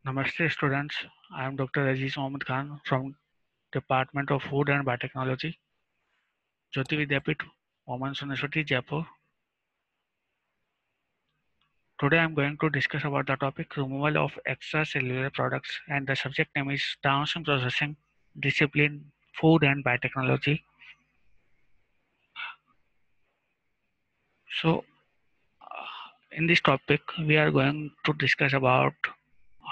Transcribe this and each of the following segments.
Namaste students, I am Dr. Aziz Mohammad Khan from Department of Food and Biotechnology, Jyoti Vidyapit, Women's University, Jaipur. Today I am going to discuss about the topic removal of extracellular products and the subject name is downstream processing discipline food and biotechnology. So in this topic we are going to discuss about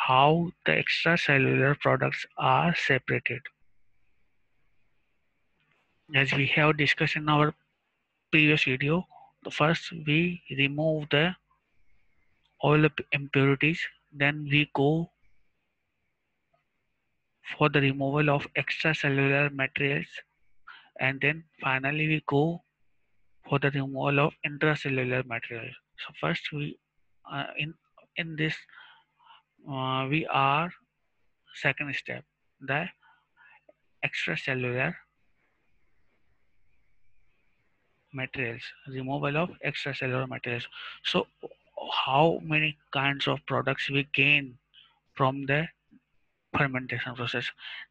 how the extracellular products are separated. As we have discussed in our previous video, first we remove the all the impurities, then we go for the removal of extracellular materials, and then finally we go for the removal of intracellular material. So first we in this we are second step, the extracellular materials, removal of extracellular materials. So how many kinds of products we gain from the fermentation process?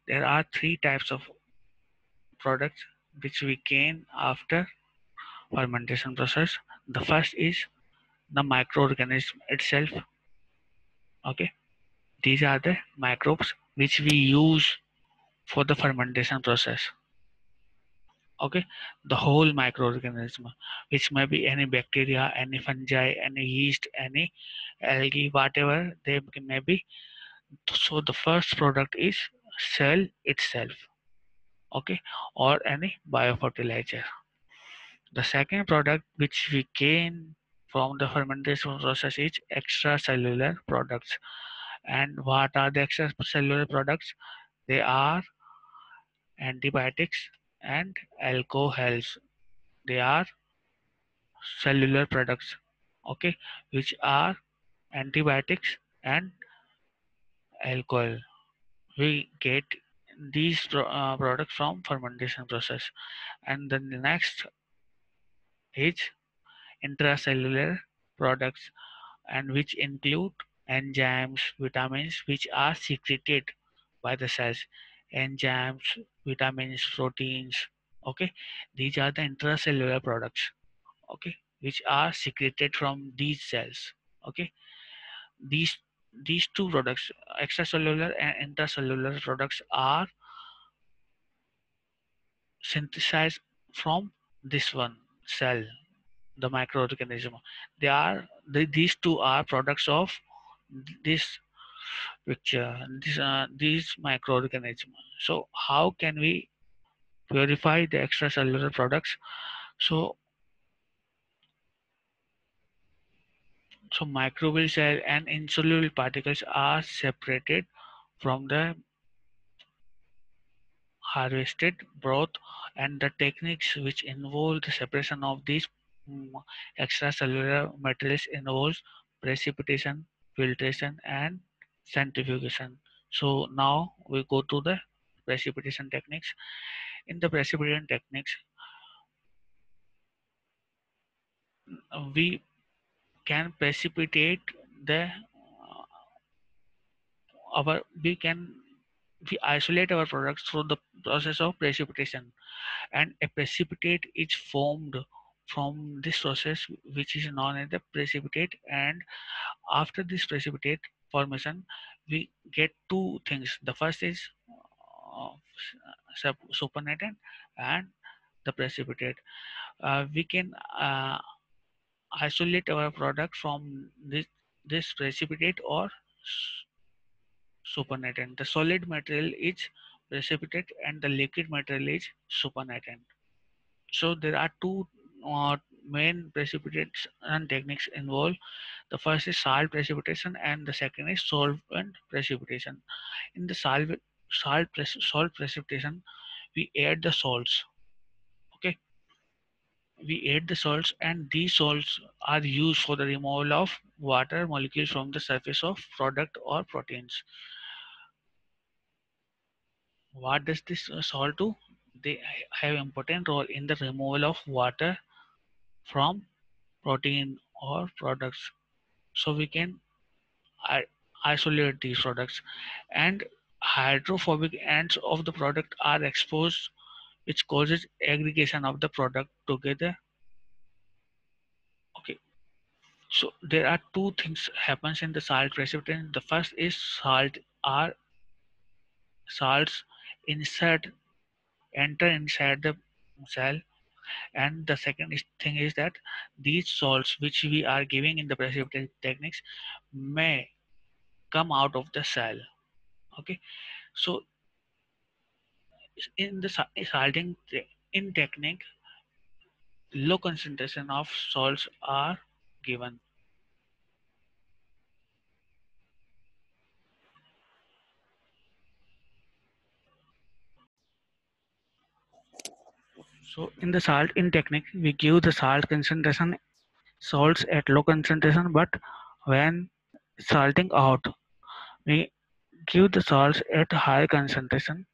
There are three types of products which we gain after fermentation process. The first is the microorganism itself. Okay, these are the microbes which we use for the fermentation process. Okay, the whole microorganism, which may be any bacteria, any fungi, any yeast, any algae, whatever they may be. So the first product is cell itself. Okay, or any biofertilizer. The second product which we gain from the fermentation process is extracellular products. And what are the extracellular products? They are antibiotics and alcohols. They are cellular products, okay, which are antibiotics and alcohol. We get these products from fermentation process. And then the next is intracellular products, and which include enzymes, vitamins which are secreted by the cells. Enzymes, vitamins, proteins. Okay, these are the intracellular products. Okay, which are secreted from these cells. Okay, these these two products, extracellular and intracellular products, are synthesized from this one cell, the microorganism. These two are products of this picture, these microorganisms. So how can we purify the extracellular products? So microbial cell and insoluble particles are separated from the harvested broth, and the techniques which involve the separation of these mm, extracellular materials involves precipitation, filtration, and centrifugation. So now we go to the precipitation techniques. In the precipitation techniques, we can precipitate the our we isolate our products through the process of precipitation, and a precipitate is formed from this process which is known as the precipitate. And after this precipitate formation we get two things. The first is uh, supernatant and the precipitate. We can isolate our product from this precipitate or supernatant. The solid material is precipitate and the liquid material is supernatant. So there are two main precipitation techniques involved. The first is salt precipitation and the second is solvent precipitation. In the salt precipitation, we add the salts. Okay, we add the salts, and these salts are used for the removal of water molecules from the surface of product or proteins. What does this salt do? They have important role in the removal of water from protein or products. So we can isolate these products, and hydrophobic ends of the product are exposed, which causes aggregation of the product together. Okay, so there are two things happens in the salt precipitation. The first is salts insert enter inside the cell, and the second thing is that these salts which we are giving in the precipitation techniques may come out of the cell. Okay, so in the salting in technique, low concentration of salts are given. So in the salt in technique, we give the salt concentration salts at low concentration, but when salting out, we give the salts at high concentration.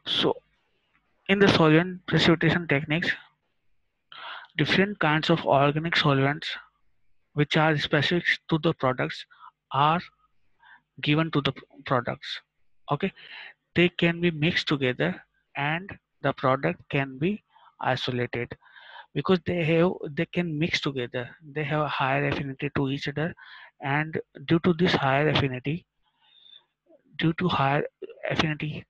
So in the solvent precipitation techniques, different kinds of organic solvents which are specific to the products are given to the products. Okay, they can be mixed together and the product can be isolated because they can mix together. They have a higher affinity to each other, and due to this higher affinity, due to higher affinity,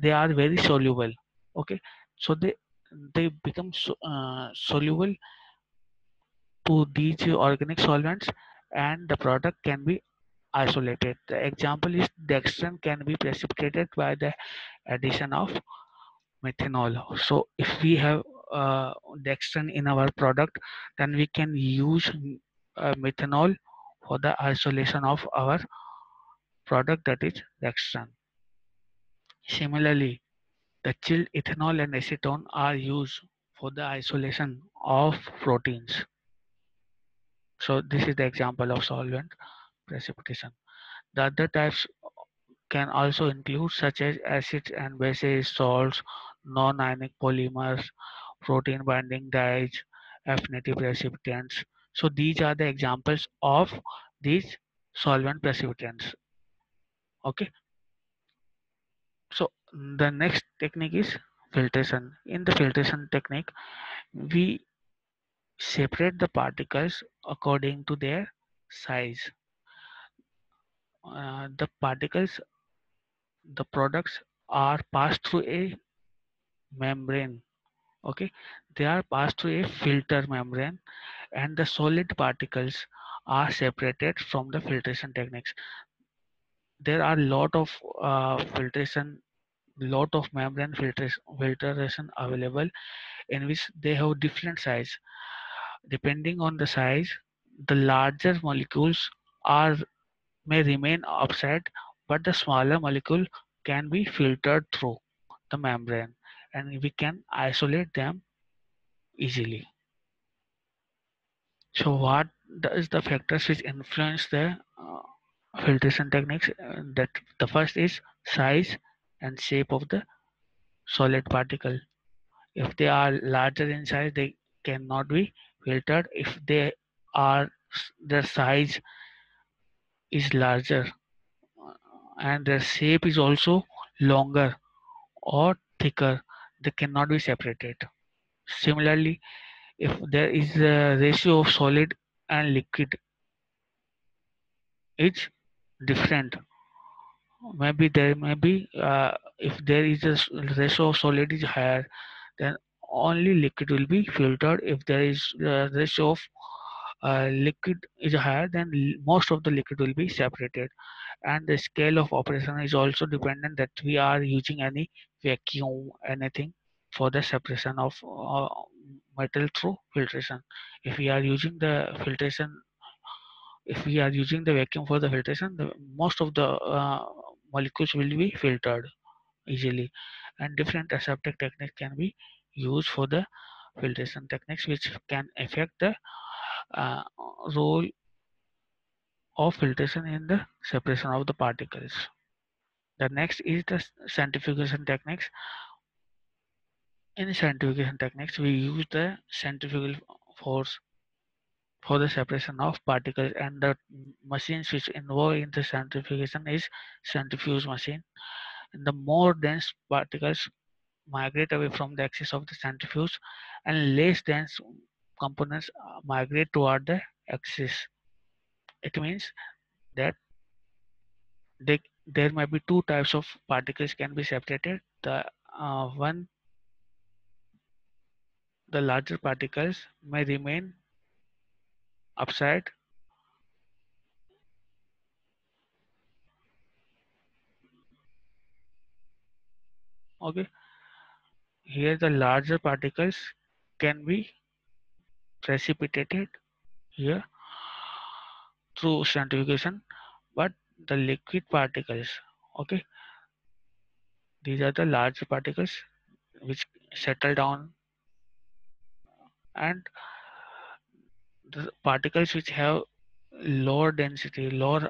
they are very soluble. Okay, so they become soluble to these organic solvents, and the product can be isolated. The example is dextran can be precipitated by the addition of methanol. So if we have dextran in our product, then we can use methanol for the isolation of our product, that is dextran. Similarly, the chilled ethanol and acetone are used for the isolation of proteins. So this is the example of solvent precipitation. The other types can also include such as acids and bases, salts, non-ionic polymers, protein binding dyes, affinity precipitants. So these are the examples of these solvent precipitants. Okay. So the next technique is filtration. In the filtration technique, we separate the particles according to their size. The particles, the products are passed through a membrane. Okay, they are passed through a filter membrane, and the solid particles are separated from the filtration techniques. There are lot of filtration, lot of membrane filtration available, in which they have different size. Depending on the size, the larger molecules are may remain outside, but the smaller molecule can be filtered through the membrane, and we can isolate them easily. So what is the factors which influence the filtration techniques? That the first is size and shape of the solid particle. If they are larger in size, they cannot be filtered. If they are their size is larger and their shape is also longer or thicker, they cannot be separated. Similarly, if there is a ratio of solid and liquid is different, maybe there may be if there is a ratio of solid is higher, then only liquid will be filtered. If there is ratio of liquid is higher, then most of the liquid will be separated. And the scale of operation is also dependent, that we are using any vacuum anything for the separation of metal through filtration. If we are using the filtration, if we are using the vacuum for the filtration, most of the molecules will be filtered easily. And different aseptic techniques can be used for the filtration techniques, which can affect the uh, role of filtration in the separation of the particles. The next is the centrifugation techniques. In centrifugation techniques, we use the centrifugal force for the separation of particles, and the machines which involve in the centrifugation is centrifuge machine. And the more dense particles migrate away from the axis of the centrifuge, and less dense components migrate toward the axis. It means that there might be two types of particles can be separated. One, the larger particles may remain upside. Okay, here the larger particles can be precipitated here through centrifugation, but the liquid particles, okay, these are the larger particles which settle down, and the particles which have lower density, lower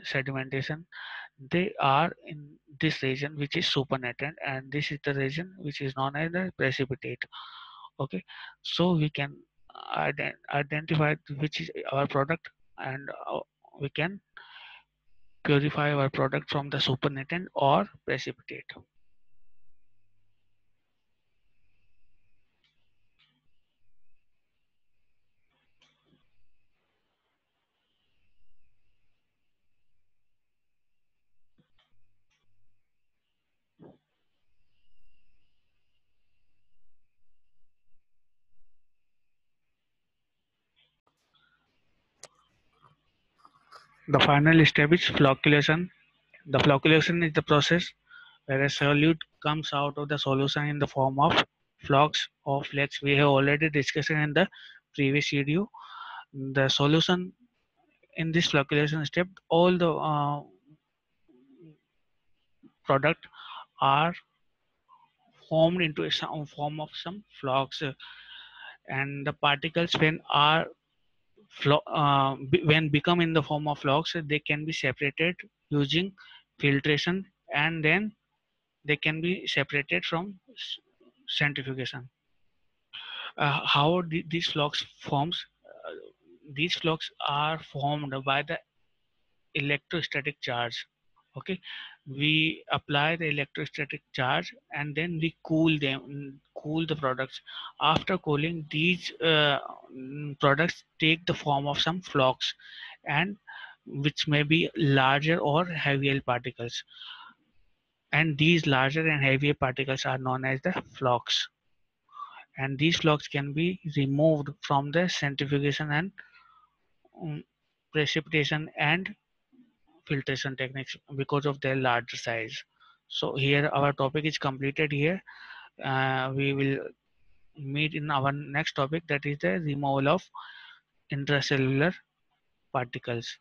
sedimentation, they are in this region which is supernatant, and this is the region which is known as the precipitate. Okay, so we can identify which is our product, and we can purify our product from the supernatant or precipitate. The final step is flocculation. The flocculation is the process where a solute comes out of the solution in the form of flocks or flakes. We have already discussed in the previous video. The solution in this flocculation step, all the product are formed into some form of some flocks, and the particles when become in the form of flocks, they can be separated using filtration, and then they can be separated from centrifugation. How these flocks forms? These flocks are formed by the electrostatic charge. Okay, we apply the electrostatic charge, and then we cool the products. After cooling, these products take the form of some flocks, and which may be larger or heavier particles, and these larger and heavier particles are known as the flocks, and these flocks can be removed from the centrifugation and um, precipitation and filtration techniques because of their large size. So here our topic is completed here. We will meet in our next topic, that is the removal of intracellular particles.